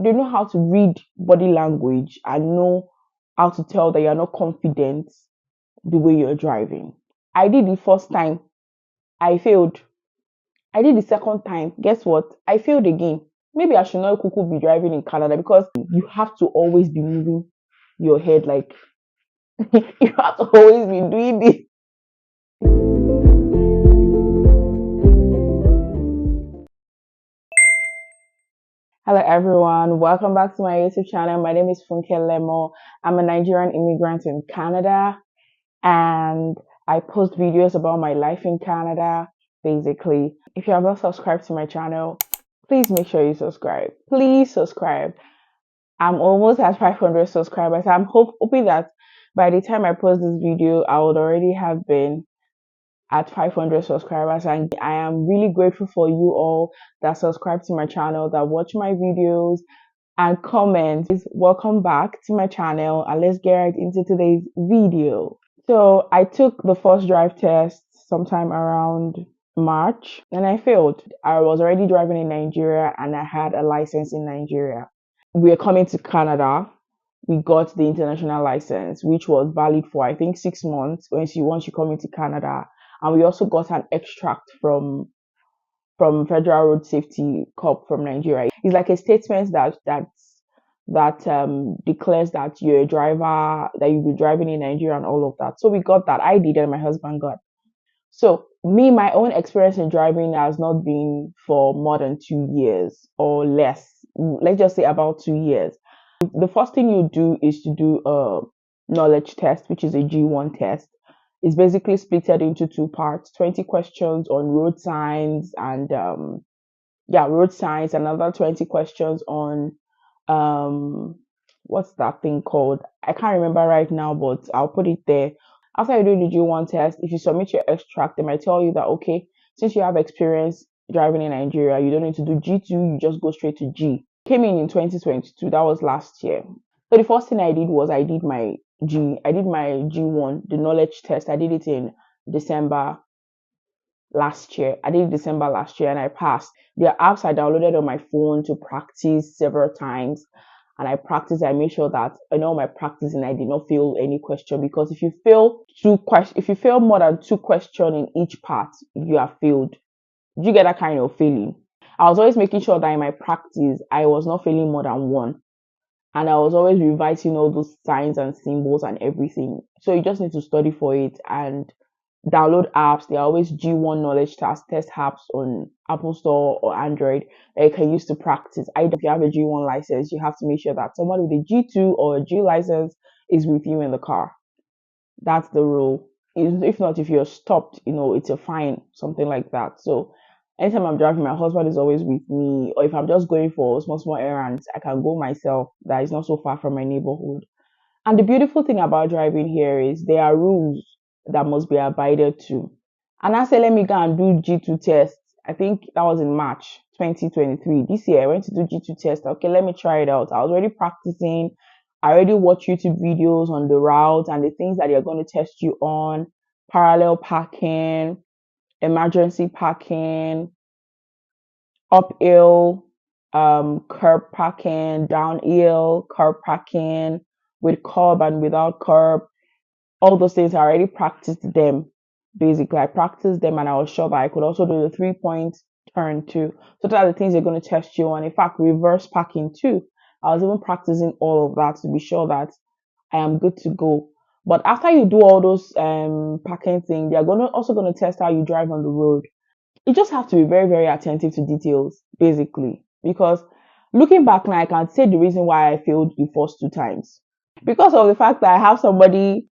they know how to read body language and know how to tell that you're not confident the way you're driving. I did the first time, I failed. I did the second time. Guess what? I failed again. Maybe I should not kuku be driving in Canada because you have to always be moving your head like you have to always be doing this. Hello everyone, welcome back to my YouTube channel. My name is Funke Lemo. I'm a Nigerian immigrant in Canada and I post videos about my life in Canada, basically. If you have not subscribed to my channel, please make sure you subscribe. Please subscribe. I'm almost at 500 subscribers. I'm hoping that by the time I post this video, I would already have been at 500 subscribers, and I am really grateful for you all that subscribe to my channel, that watch my videos and comment. Welcome back to my channel, and let's get right into today's video. So I took the first drive test sometime around March and I failed. I was already driving in Nigeria and I had a license in Nigeria. We are coming to Canada. We got the international license, which was valid for I think 6 months once you come into Canada. And we also got an extract from Federal Road Safety Corp from Nigeria. It's like a statement that declares that you're a driver, that you'll be driving in Nigeria and all of that. So we got that. I did, and my husband got. So my own experience in driving has not been for more than 2 years or less. Let's just say about 2 years. The first thing you do is to do a knowledge test, which is a G1 test. It's basically splitted into 2 parts: 20 questions on road signs and road signs, another 20 questions on what's that thing called? I can't remember right now, but I'll put it there. After you do the G1 test, if you submit your extract, they might tell you that, okay, since you have experience driving in Nigeria, you don't need to do G2, you just go straight to G. Came in 2022, that was last year. So the first thing I did was I did my G1, the knowledge test. I did it in December last year. And I passed. There are apps I downloaded on my phone to practice several times. And I practiced. I made sure that in all my practicing, I did not fail any question, because if you fail more than 2 questions in each part, you have failed. You get that kind of feeling. I was always making sure that in my practice, I was not failing more than 1. And I was always revising all those signs and symbols and everything. So you just need to study for it and download apps. There are always G1 knowledge test apps on Apple Store or Android that you can use to practice. If you have a G1 license, you have to make sure that somebody with a G2 or a G license is with you in the car. That's the rule. If not, if you're stopped, it's a fine, something like that. So anytime I'm driving, my husband is always with me. Or if I'm just going for small errands, I can go myself. That is not so far from my neighborhood. And the beautiful thing about driving here is there are rules that must be abided to. And I said, let me go and do G2 tests. I think that was in March 2023. This year, I went to do G2 test. Okay, let me try it out. I was already practicing. I already watched YouTube videos on the route and the things that they're going to test you on: parallel parking, emergency parking, uphill, curb parking, downhill, curb parking, with curb and without curb. All those things I already practiced them. Basically, I practiced them and I was sure that I could also do the 3-point turn too. So those are the things they're going to test you on. In fact, reverse parking too. I was even practicing all of that to be sure that I am good to go. But after you do all those parking things, they're also going to test how you drive on the road. You just have to be very, very attentive to details, basically. Because looking back now, I can say the reason why I failed the first 2 times. Because of the fact that I have somebody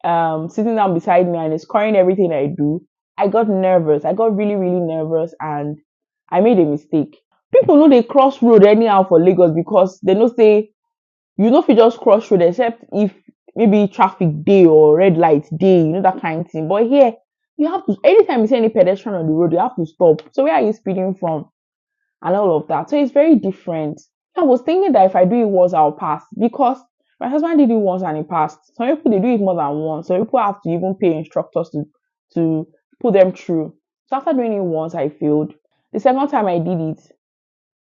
sitting down beside me and is scoring everything I do. I got nervous. I got really, really nervous and I made a mistake. People know they cross road anyhow for Lagos because they know say you know if you just cross road except if maybe traffic day or red light day, that kind of thing. But here, you have to, anytime you see any pedestrian on the road, you have to stop. So where are you speeding from? And all of that. So it's very different. I was thinking that if I do it once, I'll pass, because my husband did it once and he passed. Some people, they do it more than once. Some people have to even pay instructors to put them through. So after doing it once, I failed. The second time I did it,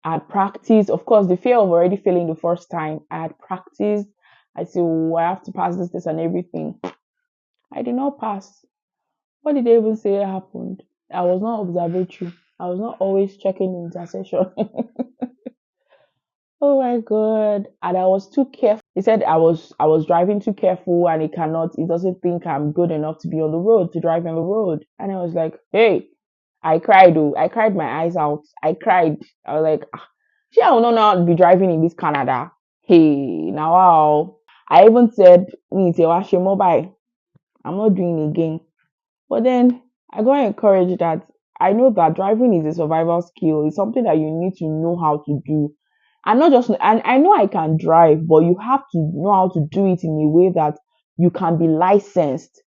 I had practiced. Of course, the fear of already failing the first time. I had practiced. I said, oh, I have to pass this, this, and everything. I did not pass. What did they even say happened? I was not observatory. I was not always checking the intercession. Oh my god. And I was too careful. He said I was driving too careful and he doesn't think I'm good enough to be on the road, to drive on the road. And I was like, hey, I cried oh. I cried my eyes out. I cried. I was like, ah, see, I will not now be driving in this Canada. Hey, now wow. I even said, me say wash your mobile. I'm not doing it again. But then I got encouraged that I know that driving is a survival skill. It's something that you need to know how to do. And not just, and I know I can drive, but you have to know how to do it in a way that you can be licensed.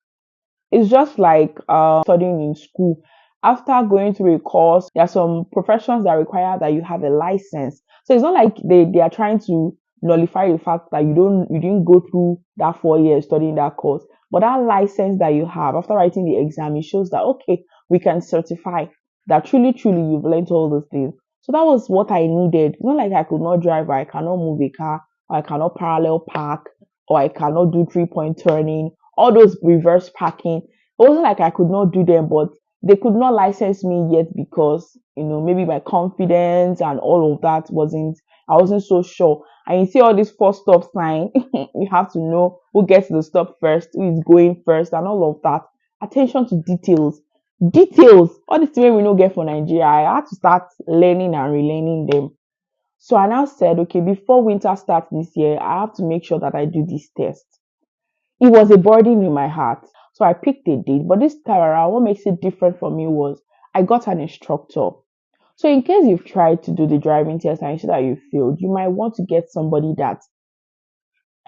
It's just like studying in school. After going through a course, there are some professions that require that you have a license. So it's not like they are trying to nullify the fact that you didn't go through that 4 years studying that course. But that license that you have after writing the exam, it shows that okay, we can certify that truly, truly you've learned all those things. So that was what I needed. It's not like I could not drive or I cannot move a car or I cannot parallel park or I cannot do 3 point turning, all those reverse parking. It wasn't like I could not do them, but they could not license me yet because maybe my confidence and all of that I wasn't so sure. And you see all this first stop sign, you have to know who gets to the stop first, who is going first, and all of that. Attention to details. Details. All this way we don't get for Nigeria. I had to start learning and relearning them. So I now said, okay, before winter starts this year, I have to make sure that I do this test. It was a burden in my heart. So I picked a date. But this time around, what makes it different for me was I got an instructor. So in case you've tried to do the driving test and you see that you failed, you might want to get somebody that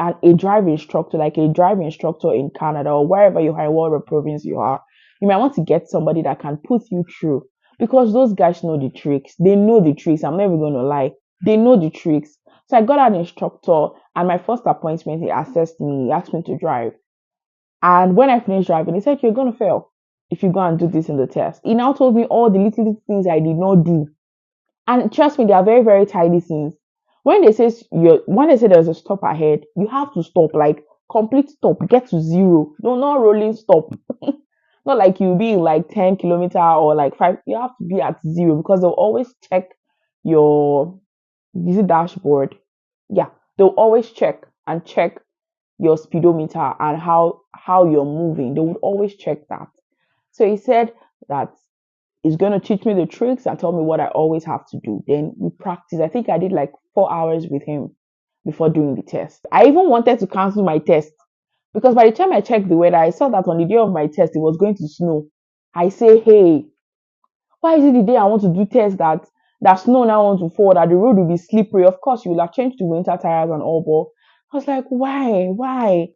a driving instructor, like a driving instructor in Canada or wherever you are, whatever province you are, you might want to get somebody that can put you through because those guys know the tricks. They know the tricks. I'm never going to lie. They know the tricks. So I got an instructor, and my first appointment, he assessed me, he asked me to drive. And when I finished driving, he said, you're going to fail if you go and do this in the test. He now told me all the little things I did not do. And trust me, they are very, very tiny things. When they say there's a stop ahead, you have to stop, like complete stop, get to zero. No, not rolling stop. Not like you'll be in like 10 kilometer or like 5. You have to be at zero because they'll always check your dashboard. Yeah, they'll always check and check your speedometer and how you're moving. They would always check that. So he said that he's going to teach me the tricks and tell me what I always have to do. Then we practice. I think I did like 4 hours with him before doing the test. I even wanted to cancel my test because by the time I checked the weather, I saw that on the day of my test it was going to snow. I say, hey, why is it the day I want to do test that snow now want to fall, that the road will be slippery? Of course, you will have changed to winter tires and all, but I was like, why? Why?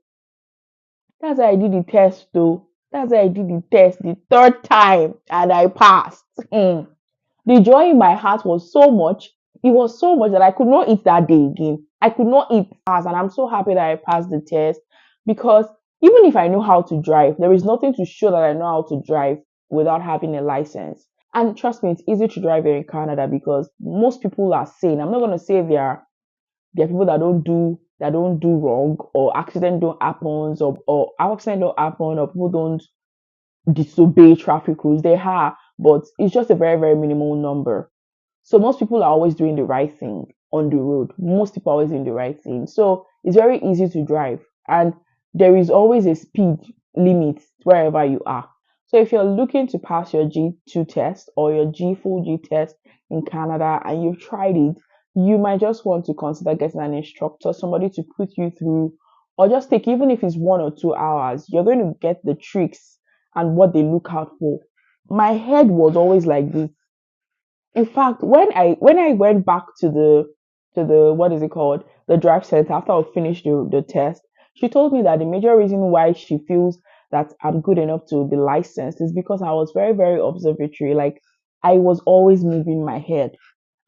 That's why I did the test though. That's why I did the test the third time and I passed. The joy in my heart was so much. It was so much that I could not eat that day again. I could not eat fast, and I'm so happy that I passed the test because even if I know how to drive, there is nothing to show that I know how to drive without having a license. And trust me, it's easy to drive here in Canada because most people are sane. I'm not going to say there are people that don't do wrong or accident don't happen or accident don't happen or people don't disobey traffic rules. They are, but it's just a very, very minimal number. So most people are always doing the right thing on the road. Most people are always doing the right thing. So it's very easy to drive. And there is always a speed limit wherever you are. So if you're looking to pass your G2 test or your full G test in Canada and you've tried it, you might just want to consider getting an instructor, somebody to put you through, or just take, even if it's 1 or 2 hours, you're going to get the tricks and what they look out for. My head was always like this. In fact, when I went back to the what is it called, the drive center after I finished the test, she told me that the major reason why she feels that I'm good enough to be licensed is because I was very, very observatory. Like I was always moving my head.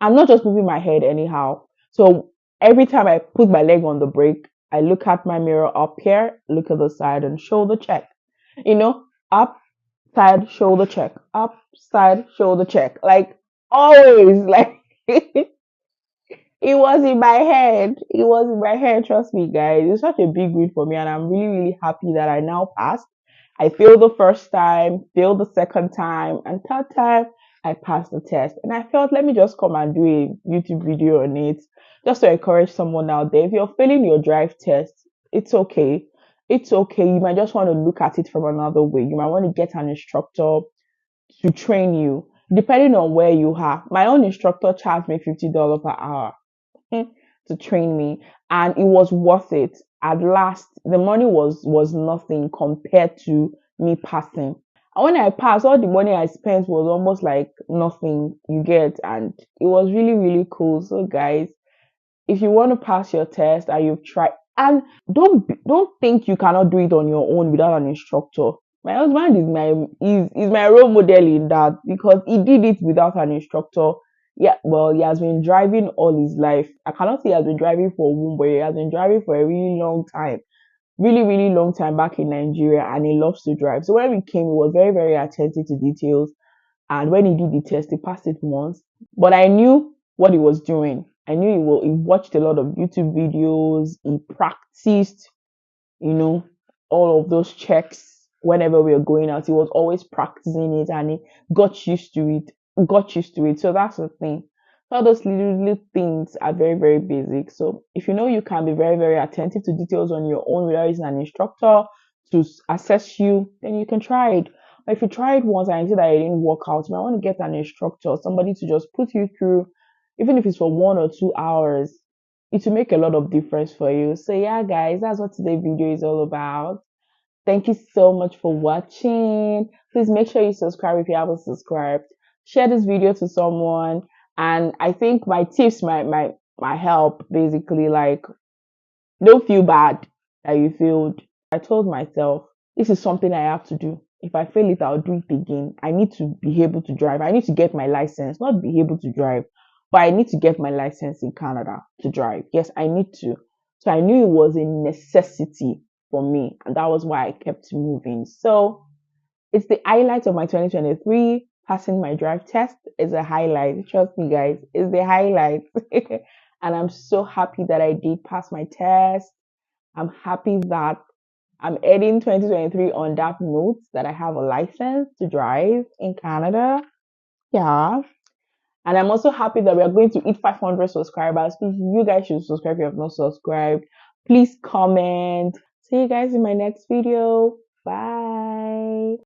I'm not just moving my head anyhow. So every time I put my leg on the brake, I look at my mirror up here, look at the side and shoulder check. Up, side, shoulder check. Up, side, shoulder check. Like always, like It was in my head. It was in my head. Trust me, guys. It's such a big win for me, and I'm really, really happy that I now passed. I failed the first time, failed the second time, and third time I passed the test. And I felt, let me just come and do a YouTube video on it, just to encourage someone out there. If you're failing your drive test, it's okay. It's okay. You might just want to look at it from another way. You might want to get an instructor to train you, depending on where you are. My own instructor charged me $50 per hour to train me, and it was worth it. At last, the money was nothing compared to me passing. And when I passed, all the money I spent was almost like nothing, you get, and it was really, really cool. So guys, if you want to pass your test and you've tried, and don't think you cannot do it on your own without an instructor. My husband is my role model in that, because he did it without an instructor. Yeah, well, he has been driving all his life. I cannot say he has been driving for a womb, but he has been driving for a really long time, really, really long time back in Nigeria, and he loves to drive. So when we came, he was very, very attentive to details. And when he did the test, he passed it once. But I knew what he was doing. I knew he watched a lot of YouTube videos. He practiced, you know, all of those checks whenever we were going out. He was always practicing it, and he got used to it. Got used to it. So that's the thing. All those little things are very, very basic. So if you know you can be very, very attentive to details on your own without using an instructor to assess you, then you can try it. But if you try it once and you see that it didn't work out, you might want to get an instructor, somebody to just put you through, even if it's for 1 or 2 hours. It will make a lot of difference for you. So yeah, guys, that's what today's video is all about. Thank you so much for watching. Please make sure you subscribe if you haven't subscribed. Share this video to someone. And I think my tips might help, basically. Like, don't feel bad that you failed. I told myself, this is something I have to do. If I fail it, I'll do it again. I need to be able to drive. I need to get my license, not be able to drive, but I need to get my license in Canada to drive. Yes, I need to. So I knew it was a necessity for me, and that was why I kept moving. So it's the highlight of my 2023. Passing my drive test is a highlight. Trust me, guys, it's the highlight. And I'm so happy that I did pass my test. I'm happy that I'm ending 2023 on that note, that I have a license to drive in Canada. Yeah. And I'm also happy that we are going to hit 500 subscribers. Please, you guys should subscribe if you have not subscribed. Please comment. See you guys in my next video. Bye.